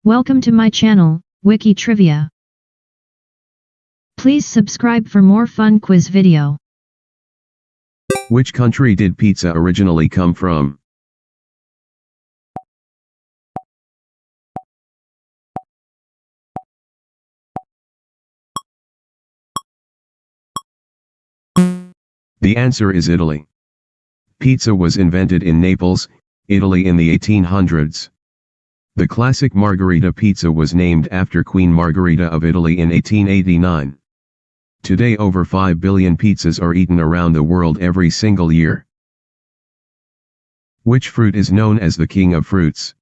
Welcome to my channel, Wiki Trivia. Please subscribe for more fun quiz video. Which country did pizza originally come from? The answer is Italy. Pizza was invented in Naples, Italy in the 1800s. The classic margherita pizza was named after Queen Margherita of Italy in 1889. Today over 5 billion pizzas are eaten around the world every single year. Which fruit is known as the king of fruits?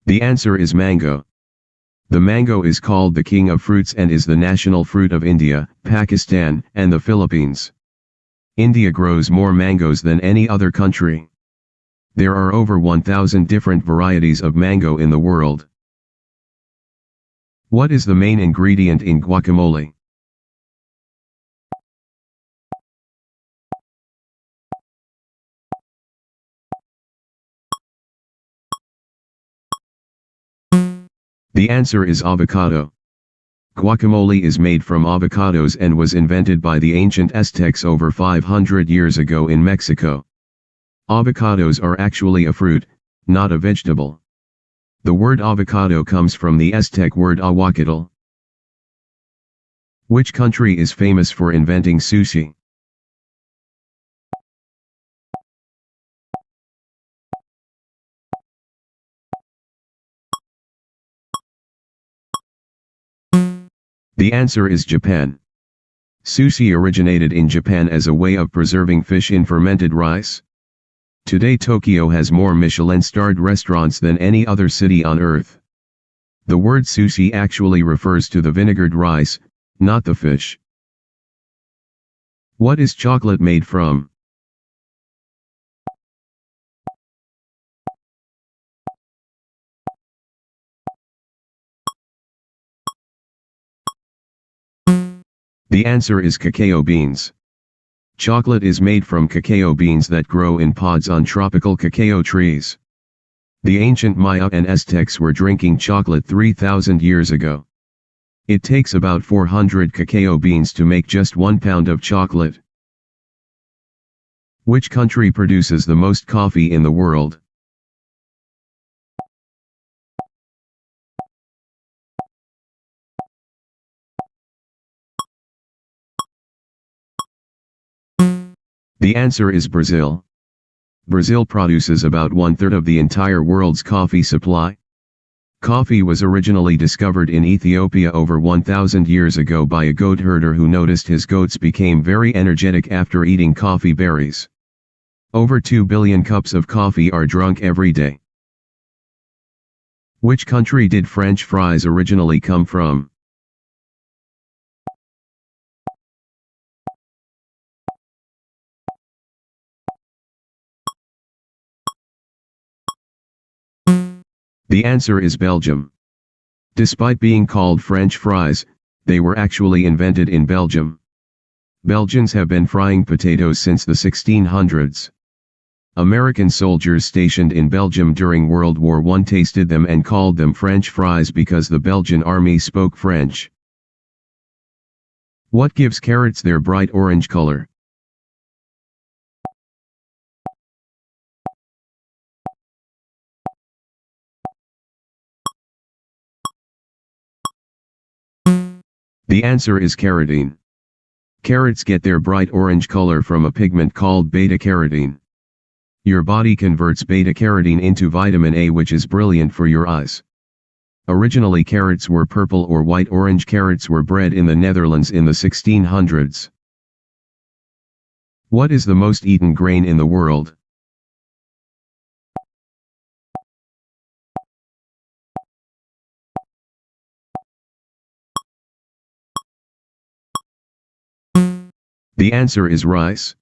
The answer is mango. The mango is called the king of fruits and is the national fruit of India, Pakistan, and the Philippines. India grows more mangoes than any other country. There are over 1,000 different varieties of mango in the world. What is the main ingredient in guacamole? The answer is avocado. Guacamole is made from avocados and was invented by the ancient Aztecs over 500 years ago in Mexico. Avocados are actually a fruit, not a vegetable. The word avocado comes from the Aztec word ahuacatl. Which country is famous for inventing sushi? The answer is Japan. Sushi originated in Japan as a way of preserving fish in fermented rice. Today Tokyo has more Michelin-starred restaurants than any other city on earth. The word sushi actually refers to the vinegared rice, not the fish. What is chocolate made from? The answer is cacao beans. Chocolate is made from cacao beans that grow in pods on tropical cacao trees. The ancient Maya and Aztecs were drinking chocolate 3,000 years ago. It takes about 400 cacao beans to make just 1 pound of chocolate. Which country produces the most coffee in the world? The answer is Brazil. Brazil produces about 1/3 of the entire world's coffee supply. Coffee was originally discovered in Ethiopia over 1,000 years ago by a goat herder who noticed his goats became very energetic after eating coffee berries. Over 2 billion cups of coffee are drunk every day. Which country did French fries originally come from? The answer is Belgium. Despite being called French fries, they were actually invented in Belgium. Belgians have been frying potatoes since the 1600s. American soldiers stationed in Belgium during World War I tasted them and called them French fries because the Belgian army spoke French. What gives carrots their bright orange color? The answer is carotene. Carrots get their bright orange color from a pigment called beta-carotene. Your body converts beta-carotene into vitamin A, which is brilliant for your eyes. Originally carrots were purple or white. Orange carrots were bred in the Netherlands in the 1600s. What is the most eaten grain in the world? The answer is rice.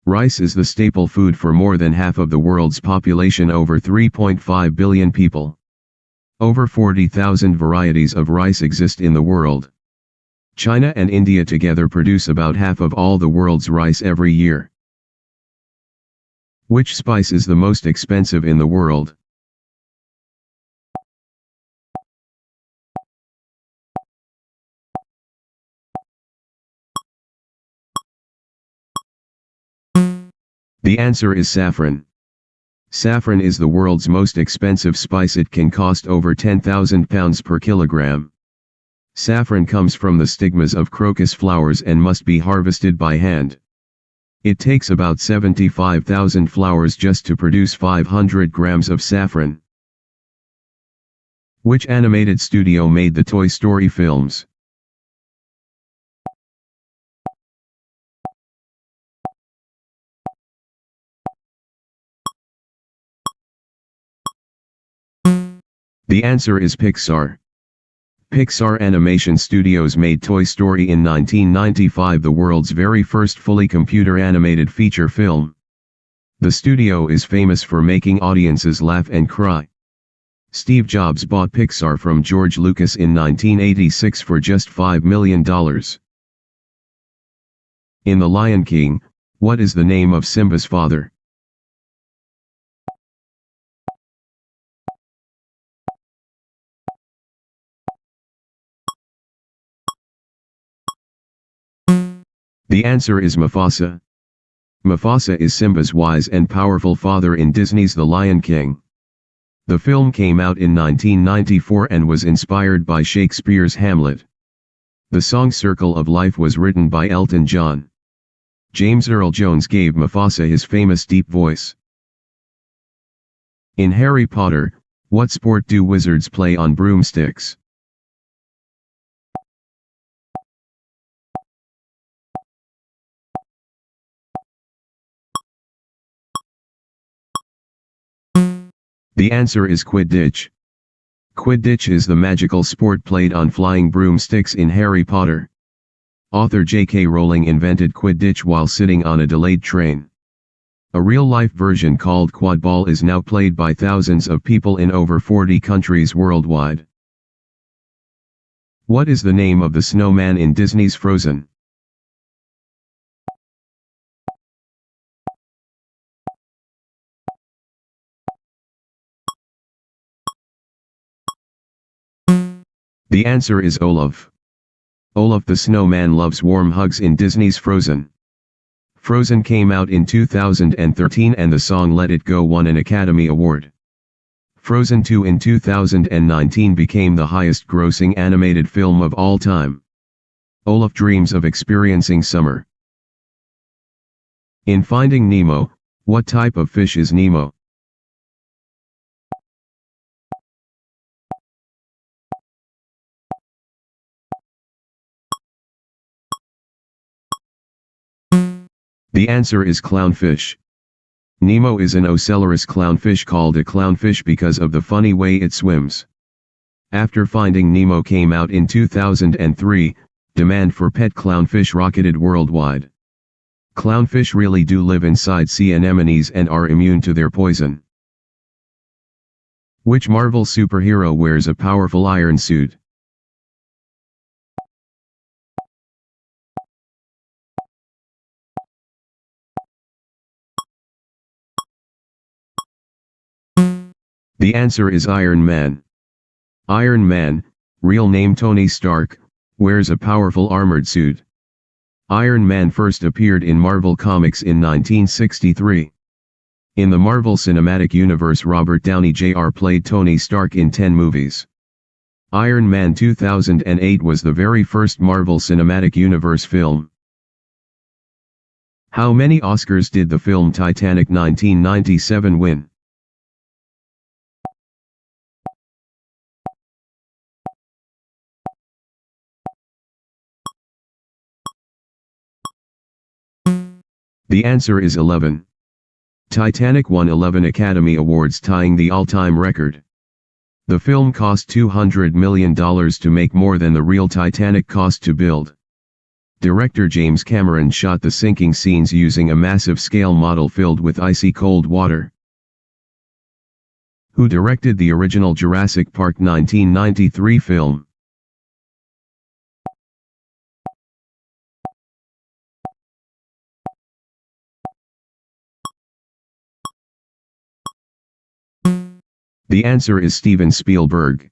Rice is the staple food for more than half of the world's population, over 3.5 billion people. Over 40,000 varieties of rice exist in the world. China and India together produce about half of all the world's rice every year. Which spice is the most expensive in the world? The answer is saffron. Saffron is the world's most expensive spice. It can cost over £10,000 per kilogram. Saffron comes from the stigmas of crocus flowers and must be harvested by hand. It takes about 75,000 flowers just to produce 500 grams of saffron. Which animated studio made the Toy Story films? The answer is Pixar. Pixar Animation Studios made Toy Story in 1995, the world's very first fully computer-animated feature film. The studio is famous for making audiences laugh and cry. Steve Jobs bought Pixar from George Lucas in 1986 for just $5 million. In The Lion King, what is the name of Simba's father? The answer is Mufasa. Mufasa is Simba's wise and powerful father in Disney's The Lion King. The film came out in 1994 and was inspired by Shakespeare's Hamlet. The song Circle of Life was written by Elton John. James Earl Jones gave Mufasa his famous deep voice. In Harry Potter, what sport do wizards play on broomsticks? The answer is Quidditch. Quidditch is the magical sport played on flying broomsticks in Harry Potter. Author J.K. Rowling invented Quidditch while sitting on a delayed train. A real-life version called Quadball is now played by thousands of people in over 40 countries worldwide. What is the name of the snowman in Disney's Frozen? The answer is Olaf. Olaf the snowman loves warm hugs in Disney's Frozen. Frozen came out in 2013 and the song Let It Go won an Academy Award. Frozen 2 in 2019 became the highest-grossing animated film of all time. Olaf dreams of experiencing summer. In Finding Nemo, what type of fish is Nemo? The answer is clownfish. Nemo is an ocellarous clownfish called a clownfish because of the funny way it swims. After Finding Nemo came out in 2003, demand for pet clownfish rocketed worldwide. Clownfish really do live inside sea anemones and are immune to their poison. Which Marvel superhero wears a powerful iron suit? The answer is Iron Man. Iron Man, real name Tony Stark, wears a powerful armored suit. Iron Man first appeared in Marvel Comics in 1963. In the Marvel Cinematic Universe, Robert Downey Jr. played Tony Stark in 10 movies. Iron Man 2008 was the very first Marvel Cinematic Universe film. How many Oscars did the film Titanic 1997 win? The answer is 11. Titanic won 11 Academy Awards, tying the all-time record. The film cost $200 million to make, more than the real Titanic cost to build. Director James Cameron shot the sinking scenes using a massive scale model filled with icy cold water. Who directed the original Jurassic Park 1993 film? The answer is Steven Spielberg.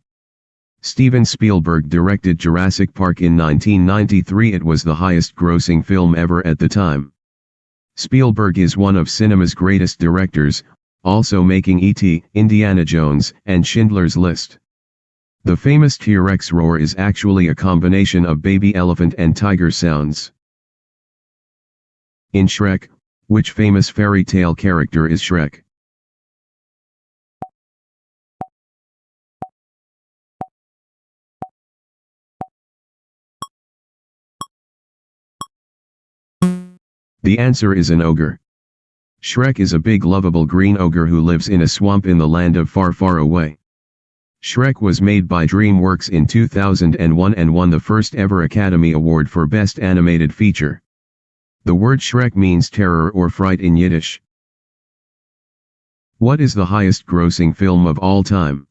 Steven Spielberg directed Jurassic Park in 1993. It was the highest-grossing film ever at the time. Spielberg is one of cinema's greatest directors, also making E.T., Indiana Jones, and Schindler's List. The famous T-Rex roar is actually a combination of baby elephant and tiger sounds. In Shrek, which famous fairy tale character is Shrek? The answer is an ogre. Shrek is a big lovable green ogre who lives in a swamp in the land of far, far away. Shrek was made by DreamWorks in 2001 and won the first ever Academy Award for Best Animated Feature. The word Shrek means terror or fright in Yiddish. What is the highest grossing film of all time?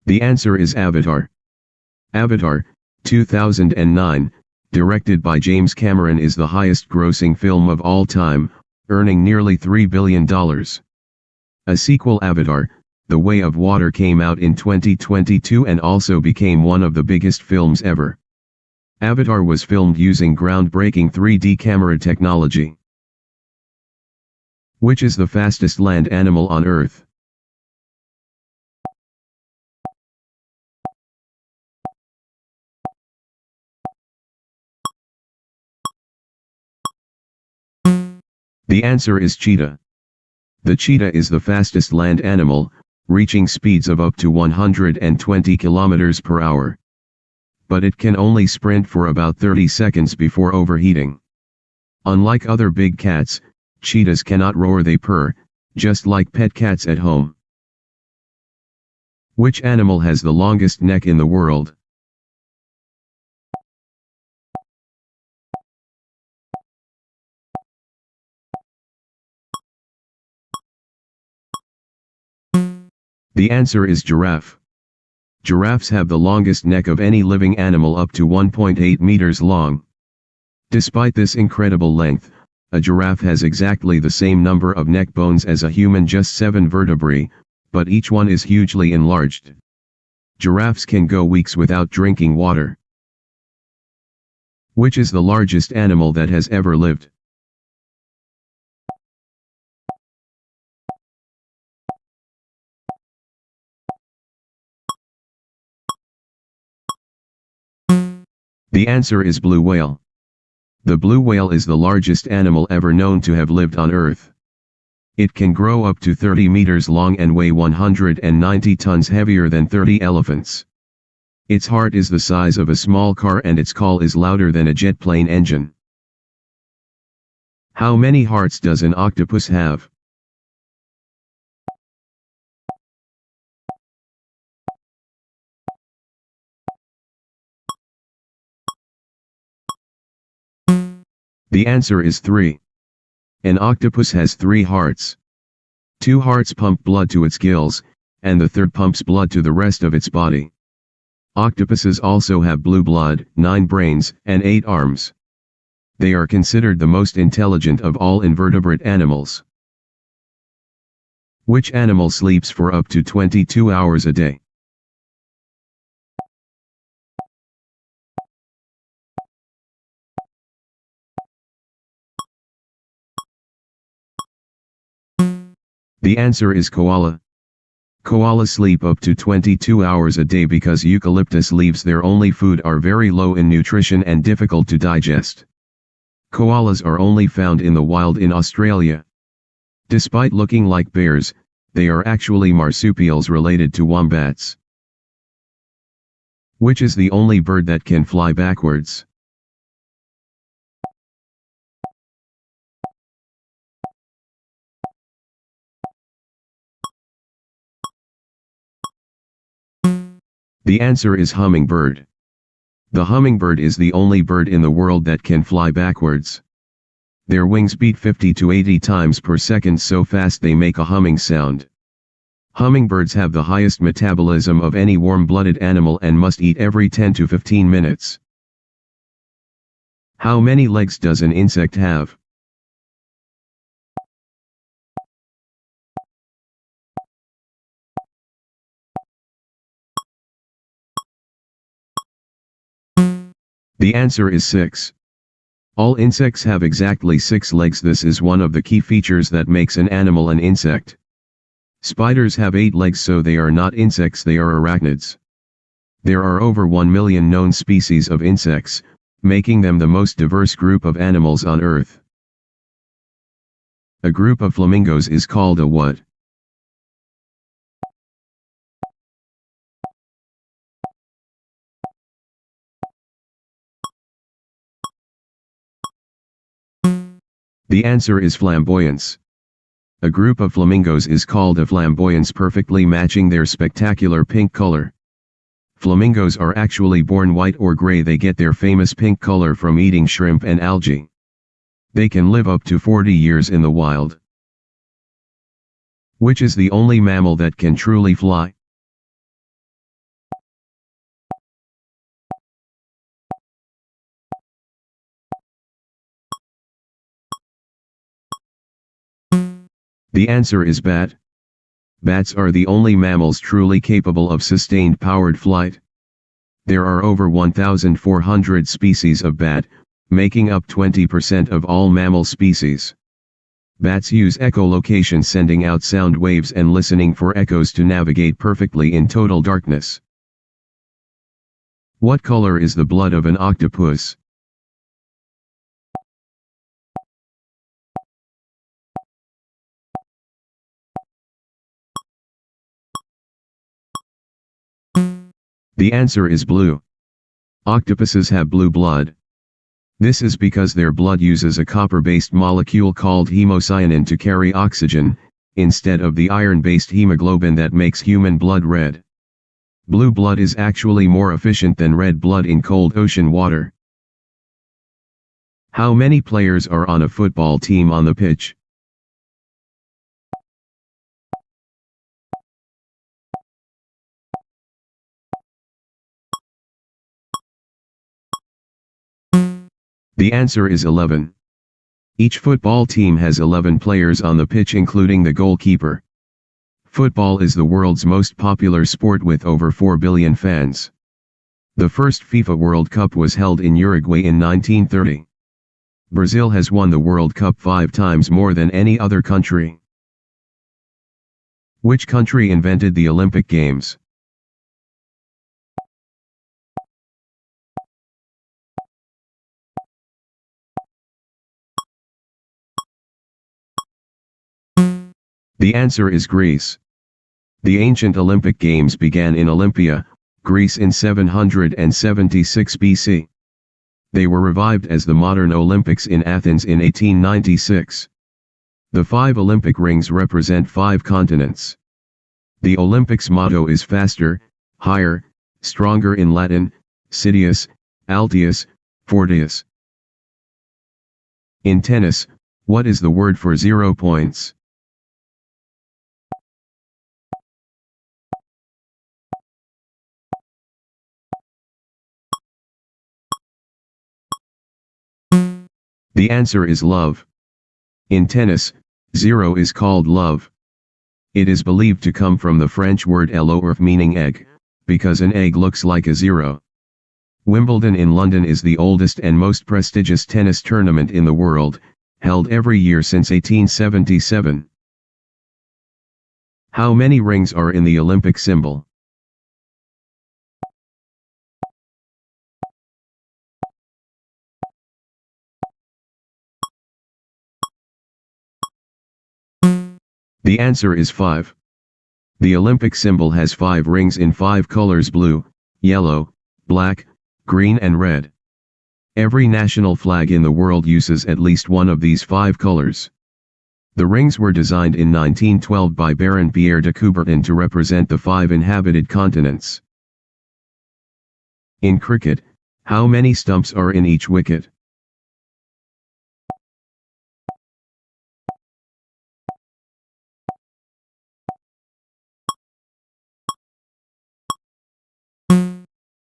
The answer is Avatar. Avatar, 2009, directed by James Cameron, is the highest-grossing film of all time, earning nearly $3 billion. A sequel, Avatar, The Way of Water, came out in 2022 and also became one of the biggest films ever. Avatar was filmed using groundbreaking 3D camera technology. Which is the fastest land animal on Earth? The answer is cheetah. The cheetah is the fastest land animal, reaching speeds of up to 120 kilometers per hour. But it can only sprint for about 30 seconds before overheating. Unlike other big cats, cheetahs cannot roar, they purr, just like pet cats at home. Which animal has the longest neck in the world? The answer is giraffe. Giraffes have the longest neck of any living animal, up to 1.8 meters long. Despite this incredible length, a giraffe has exactly the same number of neck bones as a human, just 7 vertebrae, but each one is hugely enlarged. Giraffes can go weeks without drinking water. Which is the largest animal that has ever lived? The answer is blue whale. The blue whale is the largest animal ever known to have lived on Earth. It can grow up to 30 meters long and weigh 190 tons, heavier than 30 elephants. Its heart is the size of a small car and its call is louder than a jet plane engine. How many hearts does an octopus have? The answer is 3. An octopus has 3 hearts. 2 hearts pump blood to its gills, and the third pumps blood to the rest of its body. Octopuses also have blue blood, 9 brains, and 8 arms. They are considered the most intelligent of all invertebrate animals. Which animal sleeps for up to 22 hours a day? The answer is koala. Koalas sleep up to 22 hours a day because eucalyptus leaves, their only food, are very low in nutrition and difficult to digest. Koalas are only found in the wild in Australia. Despite looking like bears, they are actually marsupials related to wombats. Which is the only bird that can fly backwards? The answer is hummingbird. The hummingbird is the only bird in the world that can fly backwards. Their wings beat 50 to 80 times per second, so fast they make a humming sound. Hummingbirds have the highest metabolism of any warm-blooded animal and must eat every 10 to 15 minutes. How many legs does an insect have? The answer is 6. All insects have exactly 6 legs. This is one of the key features that makes an animal an insect. Spiders have 8 legs, so they are not insects, they are arachnids. There are over 1 million known species of insects, making them the most diverse group of animals on Earth. A group of flamingos is called a what? The answer is flamboyance. A group of flamingos is called a flamboyance, perfectly matching their spectacular pink color. Flamingos are actually born white or gray. They get their famous pink color from eating shrimp and algae. They can live up to 40 years in the wild. Which is the only mammal that can truly fly? The answer is bat. Bats are the only mammals truly capable of sustained powered flight. There are over 1,400 species of bat, making up 20% of all mammal species. Bats use echolocation, sending out sound waves and listening for echoes to navigate perfectly in total darkness. What color is the blood of an octopus? The answer is blue. Octopuses have blue blood. This is because their blood uses a copper-based molecule called hemocyanin to carry oxygen, instead of the iron-based hemoglobin that makes human blood red. Blue blood is actually more efficient than red blood in cold ocean water. How many players are on a football team on the pitch? The answer is 11. Each football team has 11 players on the pitch, including the goalkeeper. Football is the world's most popular sport with over 4 billion fans. The first FIFA World Cup was held in Uruguay in 1930. Brazil has won the World Cup 5 times, more than any other country. Which country invented the Olympic Games? The answer is Greece. The ancient Olympic Games began in Olympia, Greece in 776 BC. They were revived as the modern Olympics in Athens in 1896. The 5 Olympic rings represent 5 continents. The Olympics motto is faster, higher, stronger in Latin, Citius, Altius, Fortius. In tennis, what is the word for 0 points? The answer is love. In tennis, 0 is called love. It is believed to come from the French word l'or, meaning egg, because an egg looks like a 0. Wimbledon in London is the oldest and most prestigious tennis tournament in the world, held every year since 1877. How many rings are in the Olympic symbol? The answer is 5. The Olympic symbol has 5 rings in 5 colors: blue, yellow, black, green and red. Every national flag in the world uses at least one of these 5 colors. The rings were designed in 1912 by Baron Pierre de Coubertin to represent the 5 inhabited continents. In cricket, how many stumps are in each wicket?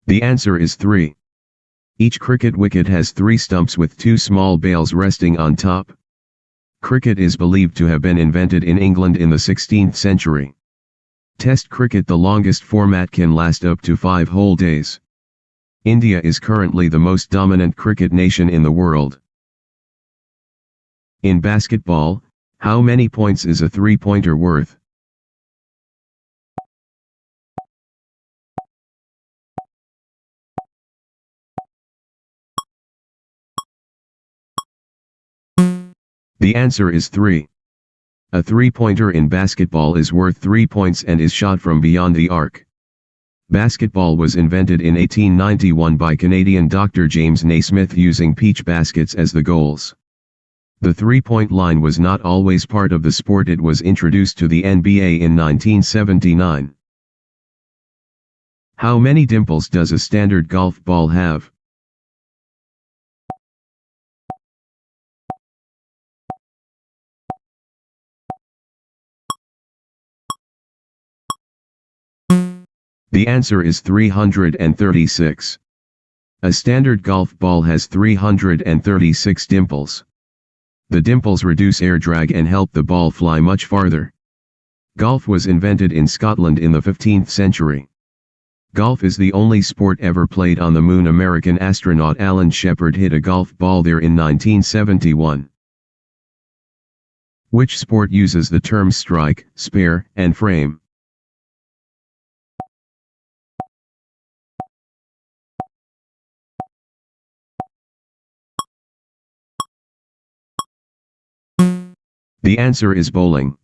The answer is 3. Each cricket wicket has 3 stumps with 2 small bails resting on top. Cricket is believed to have been invented in England in the 16th century. Test cricket, the longest format, can last up to 5 whole days. India is currently the most dominant cricket nation in the world. In basketball, how many points is a three-pointer worth? The answer is 3. A three-pointer in basketball is worth 3 points and is shot from beyond the arc. Basketball was invented in 1891 by Canadian Dr. James Naismith using peach baskets as the goals. The three-point line was not always part of the sport. It was introduced to the NBA in 1979. How many dimples does a standard golf ball have? The answer is 336. A standard golf ball has 336 dimples. The dimples reduce air drag and help the ball fly much farther. Golf was invented in Scotland in the 15th century. Golf is the only sport ever played on the moon. American astronaut Alan Shepard hit a golf ball there in 1971. Which sport uses the terms strike, spare, and frame? The answer is bowling.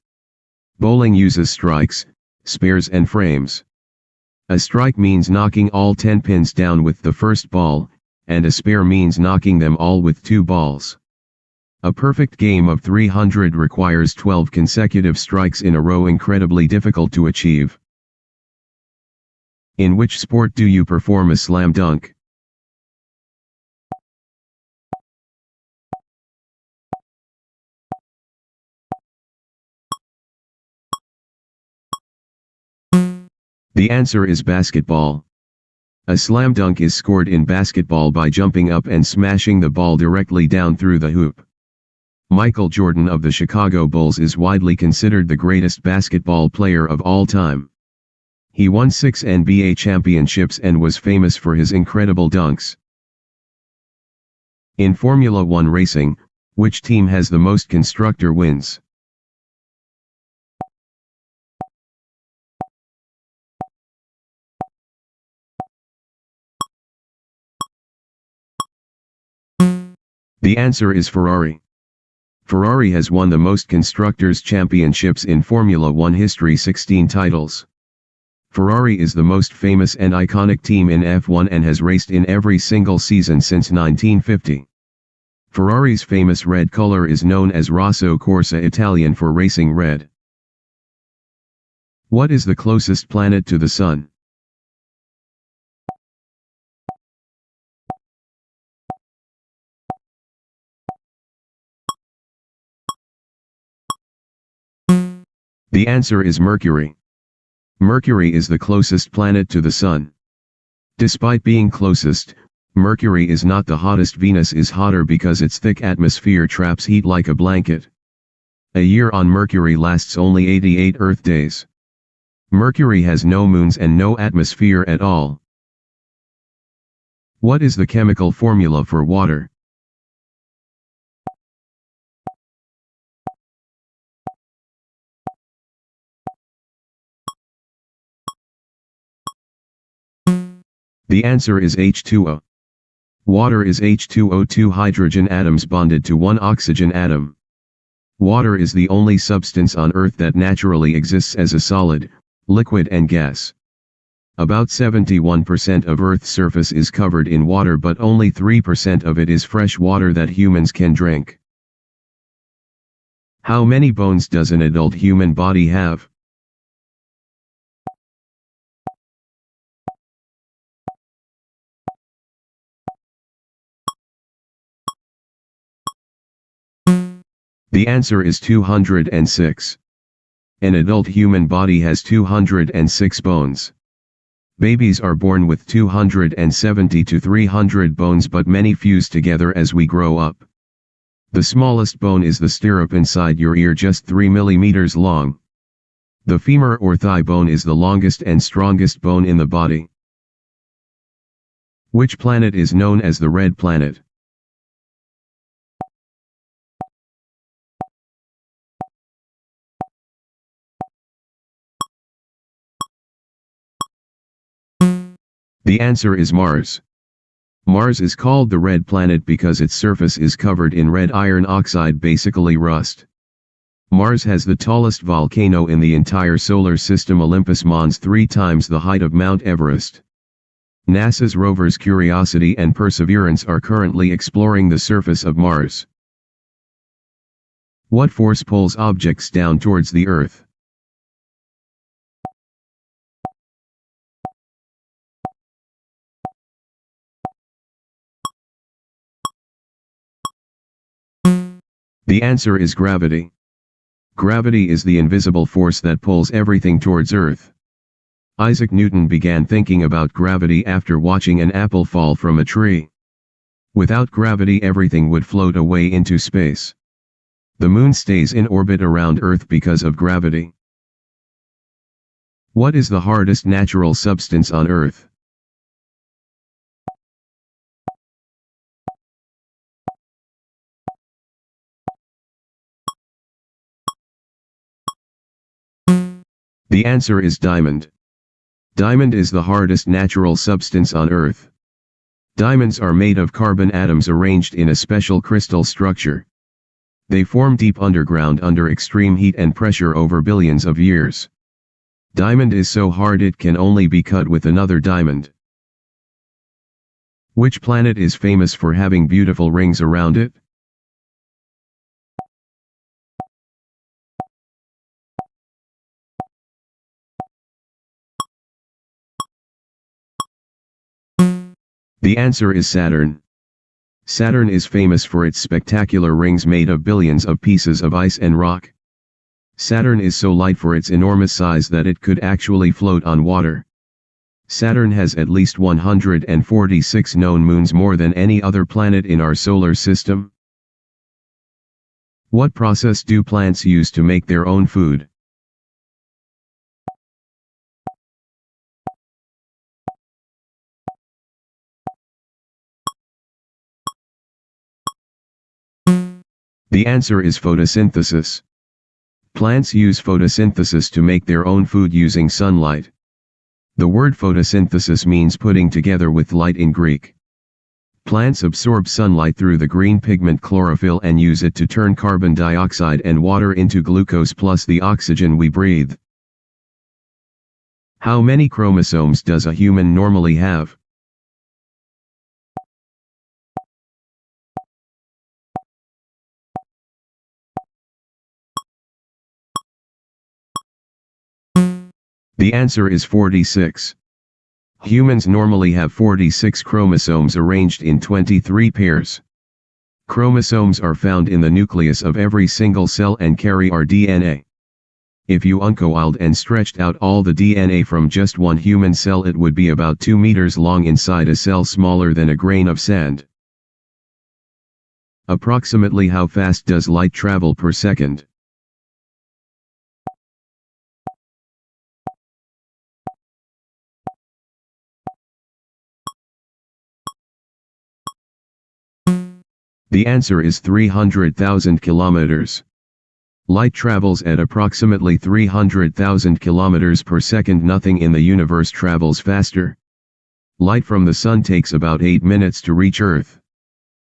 Bowling uses strikes, spares and frames. A strike means knocking all 10 pins down with the first ball, and a spare means knocking them all with 2 balls. A perfect game of 300 requires 12 consecutive strikes in a row, incredibly difficult to achieve. In which sport do you perform a slam dunk? The answer is basketball. A slam dunk is scored in basketball by jumping up and smashing the ball directly down through the hoop. Michael Jordan of the Chicago Bulls is widely considered the greatest basketball player of all time. He won 6 NBA championships and was famous for his incredible dunks. In Formula One racing, which team has the most constructor wins? The answer is Ferrari. Ferrari has won the most Constructors' Championships in Formula One history, 16 titles. Ferrari is the most famous and iconic team in F1 and has raced in every single season since 1950. Ferrari's famous red color is known as Rosso Corsa, Italian for racing red. What is the closest planet to the Sun? The answer is Mercury. Mercury is the closest planet to the Sun. Despite being closest, Mercury is not the hottest. Venus is hotter because its thick atmosphere traps heat like a blanket. A year on Mercury lasts only 88 Earth days. Mercury has no moons and no atmosphere at all. What is the chemical formula for water? The answer is H2O. Water is H2O, 2 hydrogen atoms bonded to 1 oxygen atom. Water is the only substance on Earth that naturally exists as a solid, liquid and gas. About 71% of Earth's surface is covered in water, but only 3% of it is fresh water that humans can drink. How many bones does an adult human body have? The answer is 206. An adult human body has 206 bones. Babies are born with 270 to 300 bones, but many fuse together as we grow up. The smallest bone is the stirrup inside your ear, just 3 millimeters long. The femur or thigh bone is the longest and strongest bone in the body. Which planet is known as the red planet? The answer is Mars. Mars is called the red planet because its surface is covered in red iron oxide, basically rust. Mars has the tallest volcano in the entire solar system, Olympus Mons, 3 times the height of Mount Everest. NASA's rovers Curiosity and Perseverance are currently exploring the surface of Mars. What force pulls objects down towards the Earth? The answer is gravity. Gravity is the invisible force that pulls everything towards Earth. Isaac Newton began thinking about gravity after watching an apple fall from a tree. Without gravity, everything would float away into space. The moon stays in orbit around Earth because of gravity. What is the hardest natural substance on Earth? The answer is diamond. Diamond is the hardest natural substance on Earth. Diamonds are made of carbon atoms arranged in a special crystal structure. They form deep underground under extreme heat and pressure over billions of years. Diamond is so hard it can only be cut with another diamond. Which planet is famous for having beautiful rings around it? The answer is Saturn. Saturn is famous for its spectacular rings made of billions of pieces of ice and rock. Saturn is so light for its enormous size that it could actually float on water. Saturn has at least 146 known moons, more than any other planet in our solar system. What process do plants use to make their own food? The answer is photosynthesis. Plants use photosynthesis to make their own food using sunlight. The word photosynthesis means putting together with light in Greek. Plants absorb sunlight through the green pigment chlorophyll and use it to turn carbon dioxide and water into glucose plus the oxygen we breathe. How many chromosomes does a human normally have? The answer is 46. Humans normally have 46 chromosomes arranged in 23 pairs. Chromosomes are found in the nucleus of every single cell and carry our DNA. If you uncoiled and stretched out all the DNA from just one human cell, it would be about 2 meters long inside a cell smaller than a grain of sand. Approximately how fast does light travel per second? The answer is 300,000 kilometers. Light travels at approximately 300,000 kilometers per second. Nothing in the universe travels faster. Light from the sun takes about 8 minutes to reach Earth.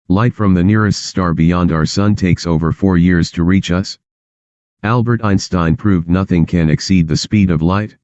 Light from the nearest star beyond our sun takes over 4 years to reach us. Albert Einstein proved nothing can exceed the speed of light.